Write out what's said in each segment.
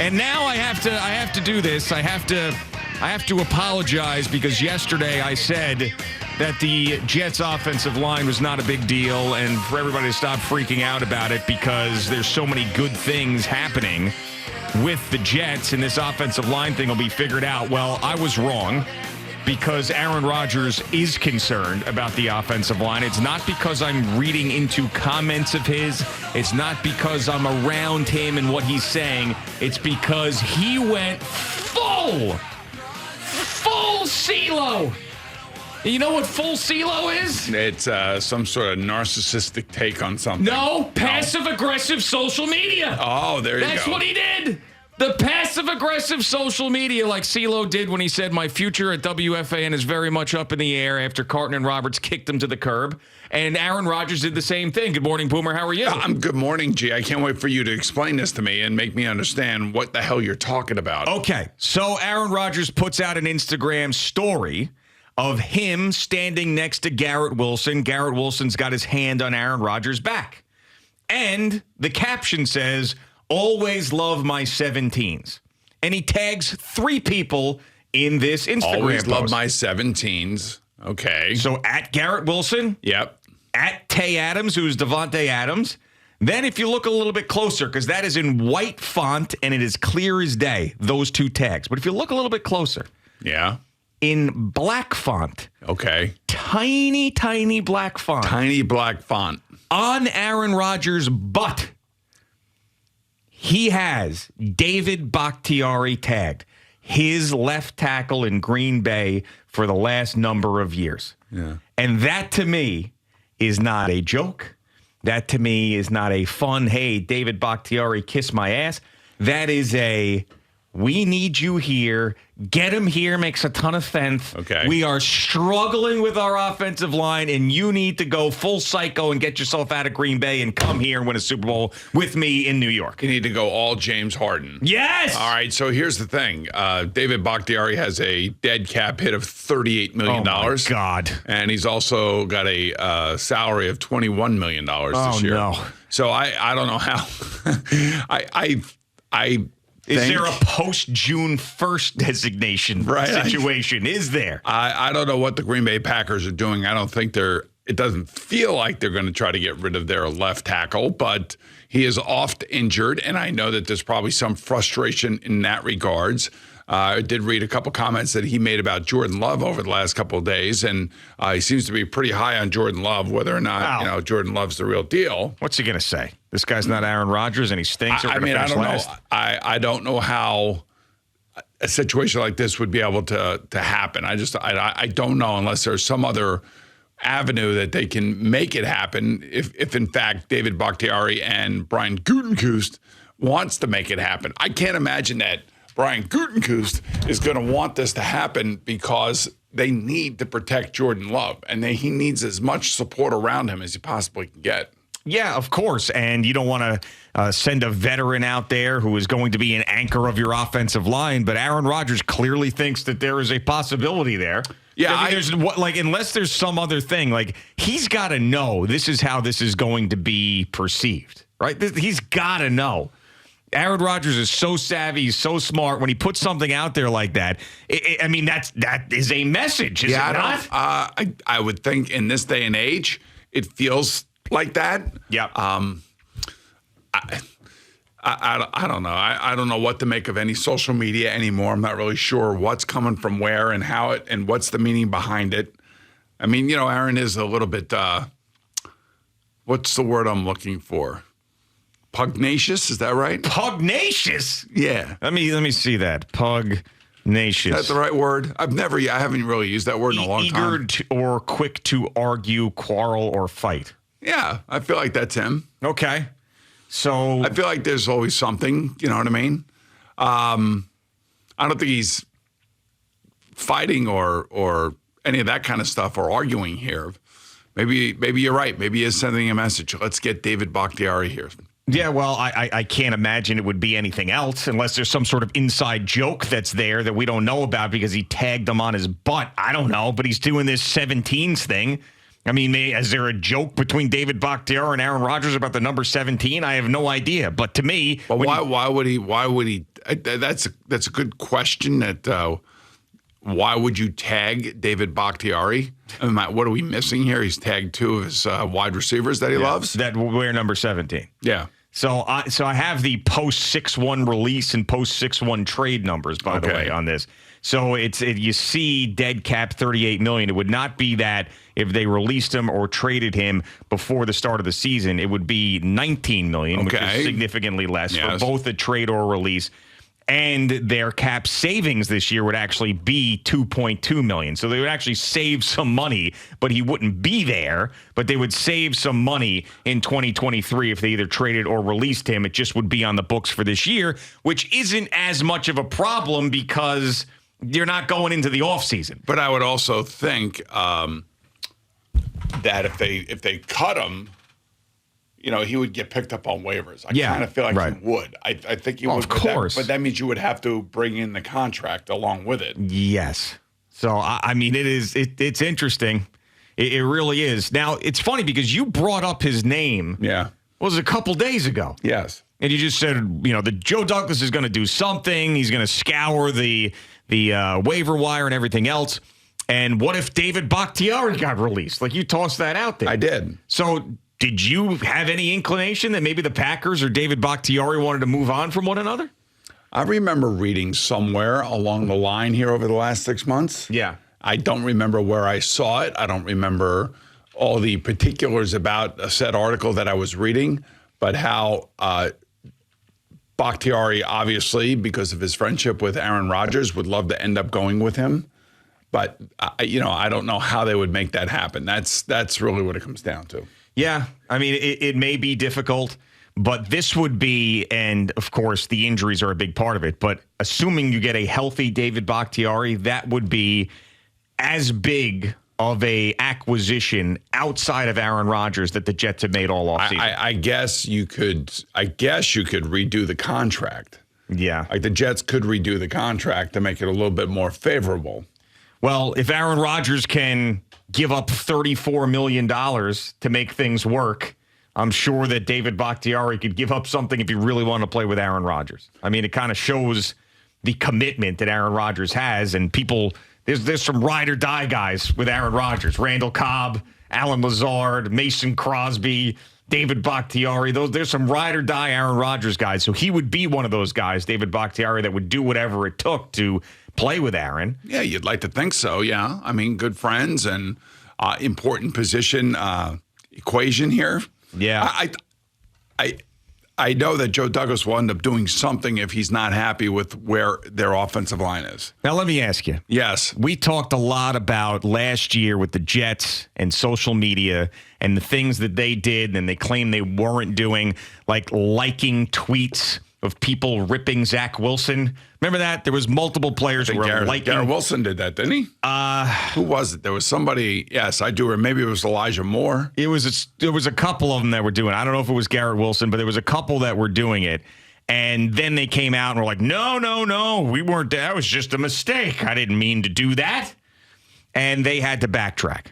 And now I have to do this. I have to apologize because yesterday I said that the Jets offensive line was not a big deal and for everybody to stop freaking out about it because there's so many good things happening with the Jets and this offensive line thing will be figured out. Well, I was wrong because Aaron Rodgers is concerned about the offensive line. It's not because I'm reading into comments of his. It's not because I'm around him and what he's saying. It's because he went full CeeLo. You know what full CeeLo is? It's some sort of narcissistic take on something. No, passive-aggressive social media. Oh, there you go. That's what he did. The passive-aggressive social media like CeeLo did when he said, my future at WFAN is very much up in the air after Carton and Roberts kicked him to the curb. And Aaron Rodgers did the same thing. Good morning, Boomer. How are you? Good morning, G. I can't wait for you to explain this to me and make me understand what the hell you're talking about. Okay, so Aaron Rodgers puts out an Instagram story of him standing next to Garrett Wilson. Garrett Wilson's got his hand on Aaron Rodgers' back. And the caption says, always love my 17s. And he tags 3 people in this Instagram Always post. love my 17s. Okay. So at Garrett Wilson. Yep. At Tay Adams, who's Devontae Adams. Then if you look a little bit closer, because that is in white font and it is clear as day, those 2 tags. But if you look a little bit closer. Yeah. In black font. Okay. Tiny, tiny black font. Tiny black font. On Aaron Rodgers' butt, he has David Bakhtiari tagged, his left tackle in Green Bay for the last number of years. Yeah. And that to me is not a joke. That to me is not a fun, hey, David Bakhtiari, kiss my ass. That is a, we need you here. Get him here makes a ton of sense. Okay. We are struggling with our offensive line, and you need to go full psycho and get yourself out of Green Bay and come here and win a Super Bowl with me in New York. You need to go all James Harden. Yes! All right, so here's the thing. David Bakhtiari has a dead cap hit of $38 million. Oh, my God. And he's also got a salary of $21 million this year. Oh, no. So I don't know how. Is there a post-June 1st designation situation? Is there? I don't know what the Green Bay Packers are doing. I don't think it doesn't feel like they're going to try to get rid of their left tackle, but he is oft injured, and I know that there's probably some frustration in that regards. I did read a couple comments that he made about Jordan Love over the last couple of days, and he seems to be pretty high on Jordan Love, whether or not Jordan Love's the real deal. What's he going to say? This guy's not Aaron Rodgers, and he stinks. I don't know. I don't know how a situation like this would be able to happen. I don't know unless there's some other avenue that they can make it happen. If in fact David Bakhtiari and Brian Gutekunst wants to make it happen, I can't imagine that Brian Gutekunst is going to want this to happen because they need to protect Jordan Love, and he needs as much support around him as he possibly can get. Yeah, of course. And you don't want to send a veteran out there who is going to be an anchor of your offensive line. But Aaron Rodgers clearly thinks that there is a possibility there. Yeah, unless there's some other thing, he's got to know this is how this is going to be perceived, right? He's got to know. Aaron Rodgers is so savvy, he's so smart. When he puts something out there like that, that is a message, is it not? I would think in this day and age, it feels like that. Yeah. I don't know. I don't know what to make of any social media anymore. I'm not really sure what's coming from where and how it and what's the meaning behind it. I mean, Aaron is a little bit. What's the word I'm looking for? Pugnacious, is that right? Pugnacious? Yeah. Let me see that. Pugnacious. Is that the right word? I haven't really used that word in a long time. Eager or quick to argue, quarrel, or fight. Yeah, I feel like that's him. Okay. So I feel like there's always something, you know what I mean? I don't think he's fighting or any of that kind of stuff or arguing here. Maybe you're right. Maybe he is sending a message. Let's get David Bakhtiari here. Yeah, well, I can't imagine it would be anything else unless there's some sort of inside joke that's there that we don't know about because he tagged him on his butt. I don't know, but he's doing this 17s thing. I mean, is there a joke between David Bakhtiari and Aaron Rodgers about the number 17? I have no idea. But to me, but why would he? That's a good question. Why would you tag David Bakhtiari? What are we missing here? He's tagged 2 of his wide receivers that he loves that wear number 17. Yeah. So I have the post 6-1 release and post 6-1 trade numbers, by the way, on this. So you see dead cap $38 million. It would not be that if they released him or traded him before the start of the season. It would be $19 million, which is significantly less for both a trade or release. And their cap savings this year would actually be $2.2 million. So they would actually save some money, but he wouldn't be there. But they would save some money in 2023 if they either traded or released him. It just would be on the books for this year, which isn't as much of a problem because you're not going into the offseason. But I would also think that if they cut him, he would get picked up on waivers. I kind of feel like he would. I think he would. Of course. But that means you would have to bring in the contract along with it. Yes. So, I memean, it's interesting. It really is. Now, it's funny because you brought up his name. Yeah. Was a couple days ago. Yes. And you just said, the Joe Douglas is going to do something. He's going to scour the waiver wire and everything else. And what if David Bakhtiari got released? Like, you tossed that out there. I did. So, did you have any inclination that maybe the Packers or David Bakhtiari wanted to move on from one another? I remember reading somewhere along the line here over the last 6 months. Yeah. I don't remember where I saw it. I don't remember all the particulars about a said article that I was reading, but how Bakhtiari, obviously, because of his friendship with Aaron Rodgers, would love to end up going with him. But, I don't know how they would make that happen. That's really what it comes down to. Yeah, I mean, it may be difficult, but this would be, and of course, the injuries are a big part of it, but assuming you get a healthy David Bakhtiari, that would be as big of a acquisition outside of Aaron Rodgers that the Jets have made all offseason. I guess you could redo the contract. Yeah. Like the Jets could redo the contract to make it a little bit more favorable. Well, if Aaron Rodgers can give up $34 million to make things work, I'm sure that David Bakhtiari could give up something if he really wanted to play with Aaron Rodgers. I mean, it kind of shows the commitment that Aaron Rodgers has, and people, there's some ride or die guys with Aaron Rodgers. Randall Cobb, Alan Lazard, Mason Crosby, David Bakhtiari. There's some ride or die Aaron Rodgers guys. So he would be one of those guys, David Bakhtiari, that would do whatever it took to play with Aaron. Yeah, you'd like to think so, yeah. I mean, good friends and important position equation here. Yeah. I know that Joe Douglas will end up doing something if he's not happy with where their offensive line is. Now, let me ask you. Yes. We talked a lot about last year with the Jets and social media and the things that they did and they claimed they weren't doing, like liking tweets of people ripping Zach Wilson. Remember that? There was multiple players who were liking. Garrett Wilson did that, didn't he? Who was it? There was somebody. Yes, I do remember. Maybe it was Elijah Moore. There was a couple of them that were doing it. I don't know if it was Garrett Wilson, but there was a couple that were doing it. And then they came out and were like, no, we weren't. That was just a mistake. I didn't mean to do that. And they had to backtrack.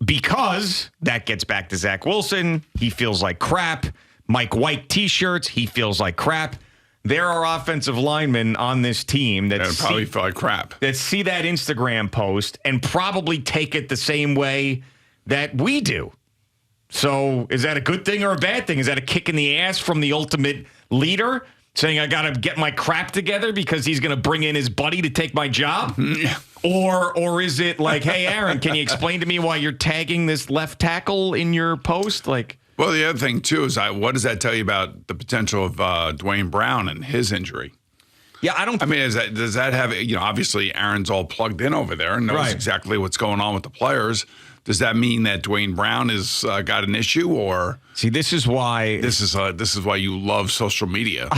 Because that gets back to Zach Wilson. He feels like crap. Mike White T-shirts. He feels like crap. There are offensive linemen on this team that probably feel like crap. That see that Instagram post and probably take it the same way that we do. So is that a good thing or a bad thing? Is that a kick in the ass from the ultimate leader saying I got to get my crap together because he's going to bring in his buddy to take my job? Yeah. Or is it like, hey, Aaron, can you explain to me why you're tagging this left tackle in your post? Like, well, the other thing, too, is what does that tell you about the potential of Dwayne Brown and his injury? Yeah, I mean, does that have, obviously Aaron's all plugged in over there and knows exactly what's going on with the players. Does that mean that Dwayne Brown has got an issue or? See, this is why. This is why you love social media.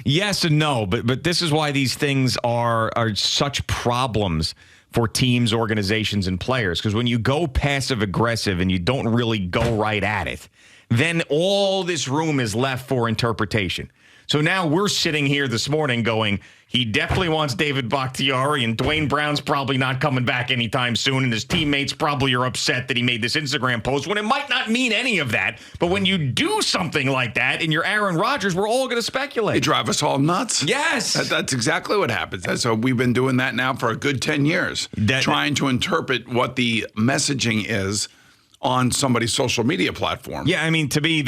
Yes and no, but this is why these things are such problems for teams, organizations, and players. Because when you go passive-aggressive and you don't really go right at it, then all this room is left for interpretation. So now we're sitting here this morning going, he definitely wants David Bakhtiari, and Dwayne Brown's probably not coming back anytime soon, and his teammates probably are upset that he made this Instagram post when it might not mean any of that. But when you do something like that and you're Aaron Rodgers, we're all going to speculate. You drive us all nuts. Yes. That's exactly what happens. That's what we've been doing that now for a good 10 years, trying to interpret what the messaging is on somebody's social media platform. Yeah, I mean, to me,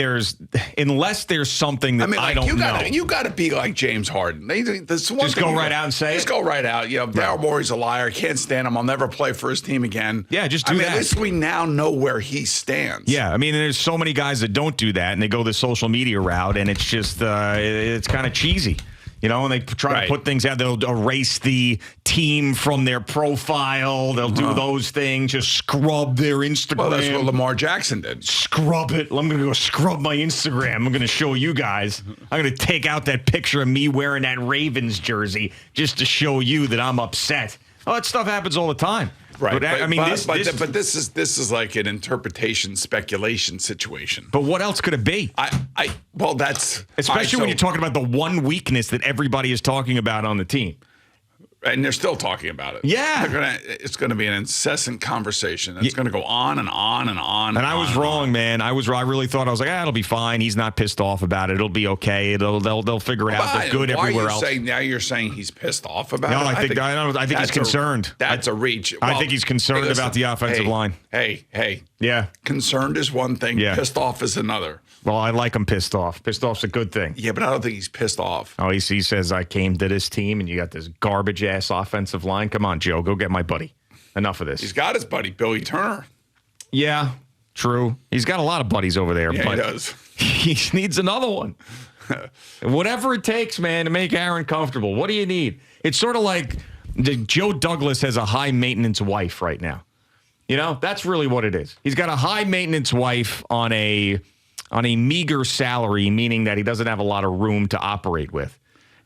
unless there's something that I don't know. You got to be like James Harden. Just go right out and say it? Just go right out. Daryl Morey's a liar. Can't stand him. I'll never play for his team again. Yeah, just do that. At least we now know where he stands. Yeah, I mean, there's so many guys that don't do that, and they go the social media route, and it's just, it's kind of cheesy. And they try to put things out. They'll erase the team from their profile. They'll do those things. Just scrub their Instagram. Well, that's what Lamar Jackson did. Scrub it. I'm going to go scrub my Instagram. I'm going to show you guys. I'm going to take out that picture of me wearing that Ravens jersey just to show you that I'm upset. Oh, that stuff happens all the time. Right. But this is like an interpretation, speculation situation. But what else could it be? That's especially when you're talking about the one weakness that everybody is talking about on the team. And they're still talking about it. Yeah. It's going to be an incessant conversation. It's going to go on and on and on. And I was wrong, man. I really thought, it'll be fine. He's not pissed off about it. It'll be okay. They'll figure it out. They're good everywhere else. Now you're saying he's pissed off about it? No, I think he's concerned. That's a reach. I think he's concerned about the offensive line. Hey. Yeah. Concerned is one thing. Yeah. Pissed off is another. Well, I like him pissed off. Pissed off's a good thing. Yeah, but I don't think he's pissed off. Oh, he says, I came to this team and you got this garbage-ass offensive line. Come on, Joe, go get my buddy. Enough of this. He's got his buddy, Billy Turner. Yeah, true. He's got a lot of buddies over there. Yeah, but he does. He needs another one. Whatever it takes, man, to make Aaron comfortable. What do you need? It's sort of like Joe Douglas has a high-maintenance wife right now. That's really what it is. He's got a high-maintenance wife on a meager salary, meaning that he doesn't have a lot of room to operate with.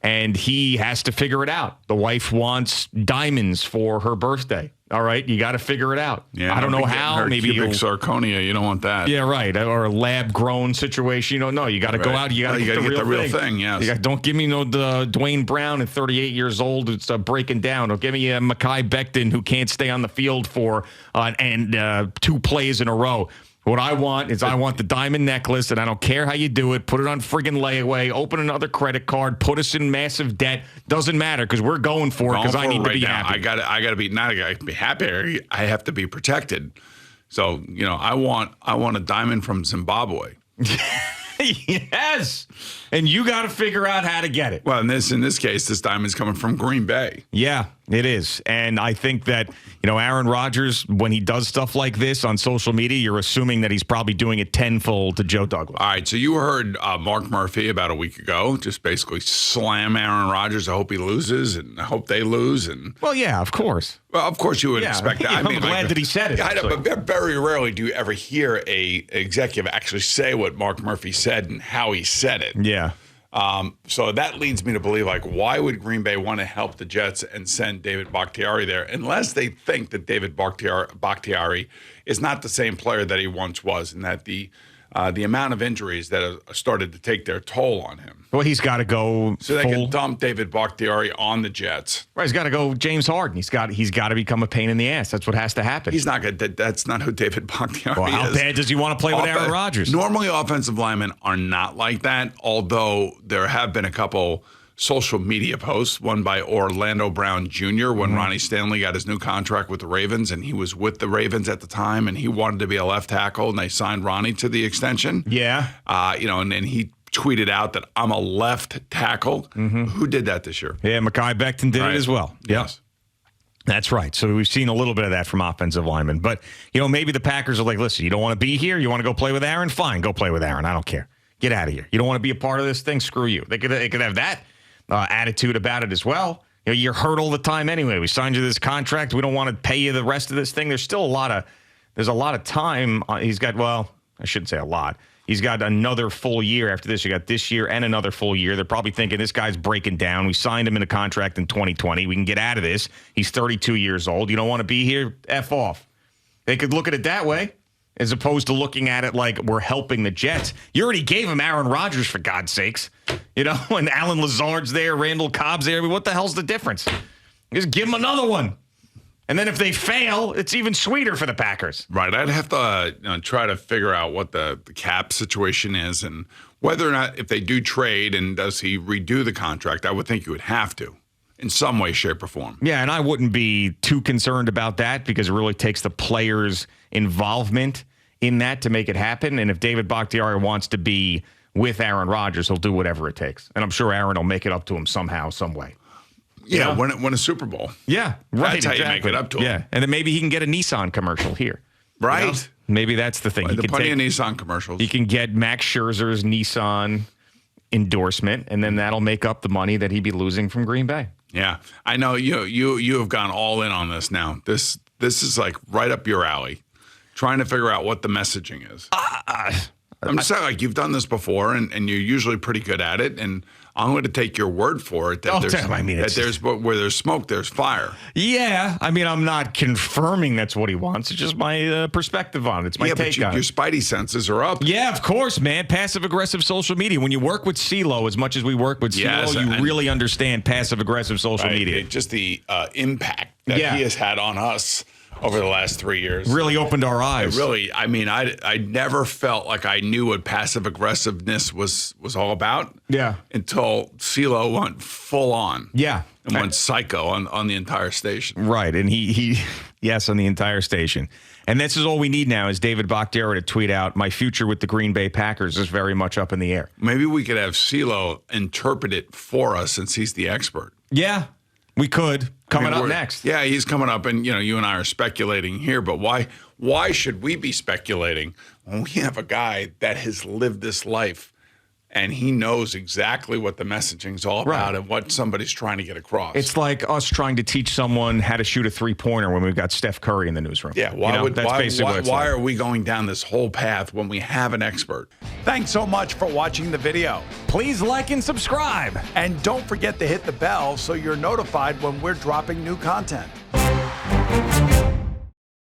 And he has to figure it out. The wife wants diamonds for her birthday. All right, you got to figure it out. Yeah, I don't know how. Maybe cubic zirconia. You don't want that. Yeah, right. Or a lab-grown situation. No, you got to go out. You got to get the real thing. Yes. Don't give me the Dwayne Brown at 38 years old who's breaking down. Don't give me a Mekhi Becton who can't stay on the field for 2 plays in a row. What I want the diamond necklace, and I don't care how you do it. Put it on friggin' layaway. Open another credit card. Put us in massive debt. Doesn't matter because we're going for it because I need to be happy. I got to be not. I got to be happy. I have to be protected. So I want a diamond from Zimbabwe. Yes, and you got to figure out how to get it. Well, in this case, this diamond's coming from Green Bay. Yeah, it is, and I think that Aaron Rodgers, when he does stuff like this on social media, you're assuming that he's probably doing it tenfold to Joe Douglas. All right, so you heard Mark Murphy about a week ago just basically slam Aaron Rodgers. I hope he loses, and I hope they lose. And well, yeah, of course. Well, of course you would expect that. I'm glad that he said it. I know, but very rarely do you ever hear a executive actually say what Mark Murphy said and how he said it. Yeah. So that leads me to believe, why would Green Bay want to help the Jets and send David Bakhtiari there unless they think that David Bakhtiari is not the same player that he once was, and that the amount of injuries that have started to take their toll on him. Well, he's got to go. So they can dump David Bakhtiari on the Jets. Right, he's got to go James Harden. He's got to become a pain in the ass. That's what has to happen. He's not good. That's not who David Bakhtiari is. How bad does he want to play with Aaron Rodgers? Normally, offensive linemen are not like that, although there have been a couple social media posts, one by Orlando Brown Jr. when Ronnie Stanley got his new contract with the Ravens, and he was with the Ravens at the time, and he wanted to be a left tackle, and they signed Ronnie to the extension. Yeah. And then he tweeted out that I'm a left tackle. Mm-hmm. Who did that this year? Yeah, Mekhi Becton did it as well. Yes. That's right. So we've seen a little bit of that from offensive linemen. But, maybe the Packers are like, listen, you don't want to be here? You want to go play with Aaron? Fine, go play with Aaron. I don't care. Get out of here. You don't want to be a part of this thing? Screw you. They could have that attitude about it as well. You're hurt all the time anyway. We signed you this contract. We don't want to pay you the rest of this thing. There's still a lot of time. He's got, I shouldn't say a lot. He's got another full year after this. You got this year and another full year. They're probably thinking this guy's breaking down. We signed him in a contract in 2020. We can get out of this. He's 32 years old. You don't want to be here? F off. They could look at it that way as opposed to looking at it like we're helping the Jets. You already gave him Aaron Rodgers, for God's sakes. You know, and Alan Lazard's there, Randall Cobb's there. I mean, what the hell's the difference? Just give them another one. And then if they fail, it's even sweeter for the Packers. Right. I'd have to try to figure out what the cap situation is and whether or not if they do trade and does he redo the contract. I would think you would have to in some way, shape, or form. Yeah, and I wouldn't be too concerned about that because it really takes the players' involvement in that to make it happen. And if David Bakhtiari wants to be with Aaron Rodgers, he'll do whatever it takes. And I'm sure Aaron will make it up to him somehow, some way. Yeah, win a Super Bowl. Yeah, right. That's how you make it up to him. Yeah, and then maybe he can get a Nissan commercial here. Right. You know? Maybe that's the thing. There are plenty of Nissan commercials. He can get Max Scherzer's Nissan endorsement, and then that'll make up the money that he'd be losing from Green Bay. Yeah, I know you have gone all in on this now. This is like right up your alley, trying to figure out what the messaging is. I'm just saying, like, you've done this before, and you're usually pretty good at it, and I'm going to take your word for it that where there's smoke, there's fire. Yeah, I mean, I'm not confirming that's what he wants. It's just my perspective on it. It's my take on it. Your spidey senses are up. Yeah, of course, man. Passive-aggressive social media. When you work with CeeLo as much as we work with CeeLo, you really understand passive-aggressive social media. Just the impact that he has had on us over the last 3 years. Really opened our eyes. I mean, I never felt like I knew what passive aggressiveness was all about. Yeah. Until CeeLo went full on. Yeah. And went psycho on the entire station. Right. And he yes, on the entire station. And this is all we need now is David Bakhtiari to tweet out, my future with the Green Bay Packers is very much up in the air. Maybe we could have CeeLo interpret it for us since he's the expert. Yeah. We could. Coming up next. Yeah, he's coming up, and you and I are speculating here, but why should we be speculating when we have a guy that has lived this life and he knows exactly what the messaging's all about and what somebody's trying to get across? It's like us trying to teach someone how to shoot a three-pointer when we've got Steph Curry in the newsroom. Yeah, why are we going down this whole path when we have an expert? Thanks so much for watching the video. Please like and subscribe. And don't forget to hit the bell so you're notified when we're dropping new content.